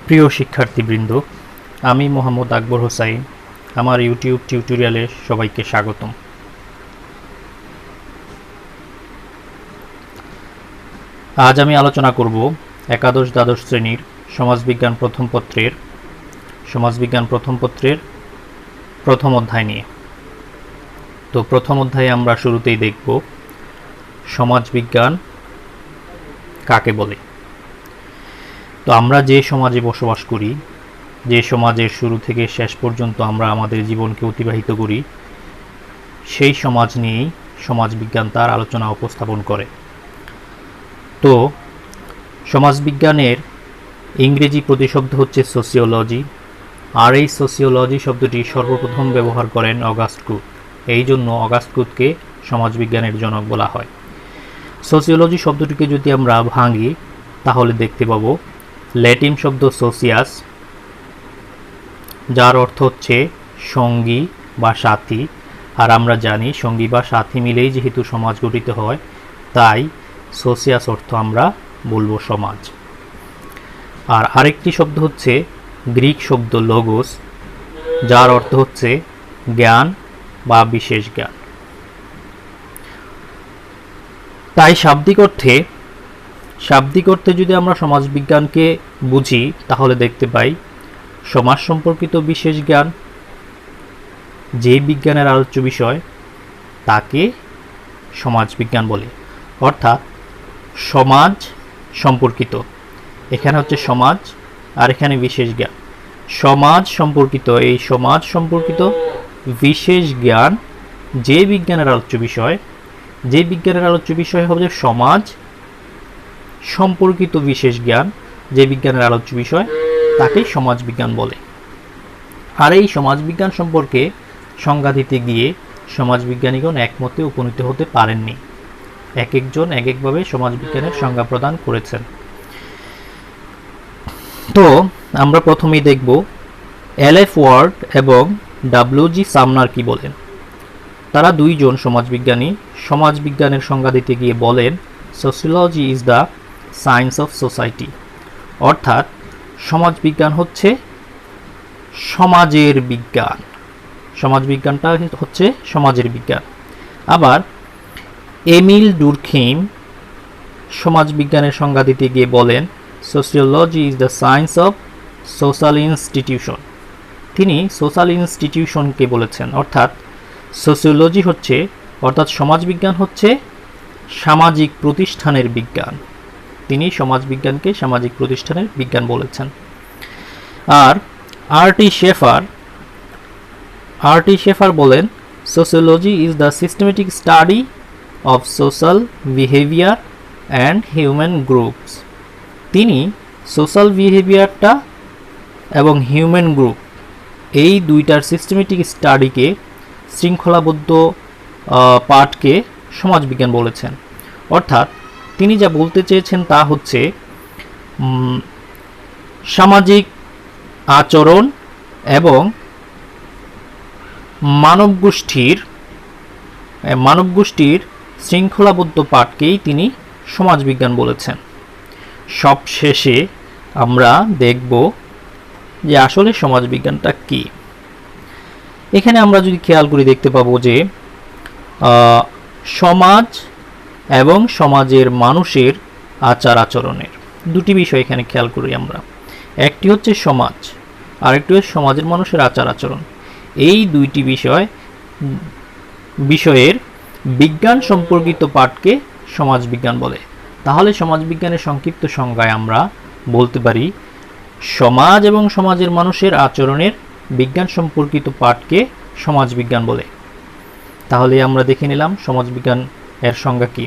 প্রিয় শিক্ষার্থীবৃন্দ, আমি মোহাম্মদ আকবর হুসাইন। আমার ইউটিউব টিউটোরিয়ালে সবাইকে স্বাগতম। আজ আমি আলোচনা করব একাদশ দ্বাদশ শ্রেণীর সমাজবিজ্ঞান প্রথম পত্রের প্রথম অধ্যায় নিয়ে। তো প্রথম অধ্যায়ে আমরা শুরুতেই দেখব সমাজবিজ্ঞান কাকে বলে। তো আমরা যে সমাজে বসবাস করি, যে সমাজের শুরু থেকে শেষ পর্যন্ত আমরা আমাদের জীবনকে অতিবাহিত করি, সেই সমাজ নিয়েই সমাজবিজ্ঞান তার আলোচনা উপস্থাপন করে। তো সমাজবিজ্ঞানের ইংরেজি প্রতিশব্দ হচ্ছে সোসিওলজি, আর এই সোসিওলজি শব্দটি সর্বপ্রথম ব্যবহার করেন অগাস্ট ক্রুট। এই জন্য অগাস্ট ক্রুটকে সমাজবিজ্ঞানের জনক বলা হয়। সোসিওলজি শব্দটিকে যদি আমরা ভাঙি তাহলে দেখতে পাবো ল্যাটিন শব্দ সোসিয়াস, যার অর্থ হচ্ছে সঙ্গী বা সাথী। আর আমরা জানি সঙ্গী বা সাথী মিলেই যেহেতু সমাজ গঠিত হয়, তাই সোসিয়াস অর্থ আমরা বলবো সমাজ। আর আরেকটি শব্দ হচ্ছে গ্রিক শব্দ লোগোস, যার অর্থ হচ্ছে জ্ঞান বা বিশেষ জ্ঞান। তাই শাব্দিক অর্থে যদি আমরা সমাজবিজ্ঞানকে বুঝি তাহলে দেখতে পাই সমাজ সম্পর্কিত বিশেষ জ্ঞান, যে বিজ্ঞানের আলোচ্য বিষয় তাকে সমাজবিজ্ঞান বলে। অর্থাৎ সমাজ সম্পর্কিত, এখানে হচ্ছে সমাজ আর এখানে বিশেষ জ্ঞান। সমাজ সম্পর্কিত বিশেষ জ্ঞান যে বিজ্ঞানের আলোচ্য বিষয় হবে সমাজ সম্পর্কিত বিশেষ জ্ঞান, যে বিজ্ঞানের আলোচ্য বিষয় তাকে সমাজবিজ্ঞান বলে। আর এই সমাজবিজ্ঞান সম্পর্কে সংজ্ঞা দিতে গিয়ে সমাজবিজ্ঞানীগণ একমতে উপনীত হতে পারেননি। এক একজন এক একভাবে সমাজবিজ্ঞানের সংজ্ঞা প্রদান করেছেন। তো আমরা প্রথমেই দেখব এলএফ ওয়ার্ড এবং ডব্লিউজি সামনার কি বলেন। তারা দুইজন সমাজবিজ্ঞানী সমাজবিজ্ঞানের সংজ্ঞা দিতে গিয়ে বলেন sociology is the science of society. অর্থাৎ সমাজবিজ্ঞান হচ্ছে সমাজের বিজ্ঞান, সমাজবিজ্ঞানটা হচ্ছে সমাজের বিজ্ঞান। আবার এমিল ডুরখিম সমাজবিজ্ঞানের সংজ্ঞা দিতে গিয়ে বলেন sociology is the science of social institution. তিনি সোশ্যাল ইনস্টিটিউশনকে বলেছেন। অর্থাৎ সোসিওলজি হচ্ছে অর্থাৎ সমাজবিজ্ঞান হচ্ছে সামাজিক প্রতিষ্ঠানের বিজ্ঞান। তিনি সমাজবিজ্ঞানকে সামাজিক প্রতিষ্ঠানের বিজ্ঞান বলেছেন। আর আরটি শেফার বলেন sociology is the systematic study of social behaviour and human groups. তিনি সোশ্যাল বিহেভিয়ারটা এবং হিউম্যান গ্রুপ এই দুইটার সিস্টেমেটিক স্টাডিকে, শৃঙ্খলাবদ্ধ পাঠকে সমাজবিজ্ঞান বলেছেন। অর্থাৎ তিনি যা বলতে চেয়েছেন তা হচ্ছে সামাজিক আচরণ এবং মানবগোষ্ঠীর শৃঙ্খলাবদ্ধ পাঠকেই তিনি সমাজবিজ্ঞান বলেছেন। সবশেষে আমরা দেখব যে আসলে সমাজবিজ্ঞানটা কি। এখানে আমরা যদি খেয়াল করি দেখতে পাবো যে সমাজ এবং সমাজের মানুষের আচার আচরণের দুটি বিষয় এখানে খেয়াল করি আমরা। একটি হচ্ছে সমাজ, আরেকটি হচ্ছে সমাজের মানুষের আচার আচরণ। এই দুইটি বিষয়ের বিজ্ঞান সম্পর্কিত পাঠকে সমাজবিজ্ঞান বলে। তাহলে সমাজবিজ্ঞানের সংক্ষিপ্ত সংজ্ঞায় আমরা বলতে পারি সমাজ এবং সমাজের মানুষের আচরণের বিজ্ঞান সম্পর্কিত পাঠকে সমাজবিজ্ঞান বলে। তাহলে আমরা দেখে নিলাম সমাজবিজ্ঞান এর সংজ্ঞা কি।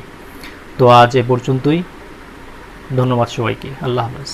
তো আজ এ পর্যন্তই। ধন্যবাদ সবাইকে। আল্লাহ হাফেজ।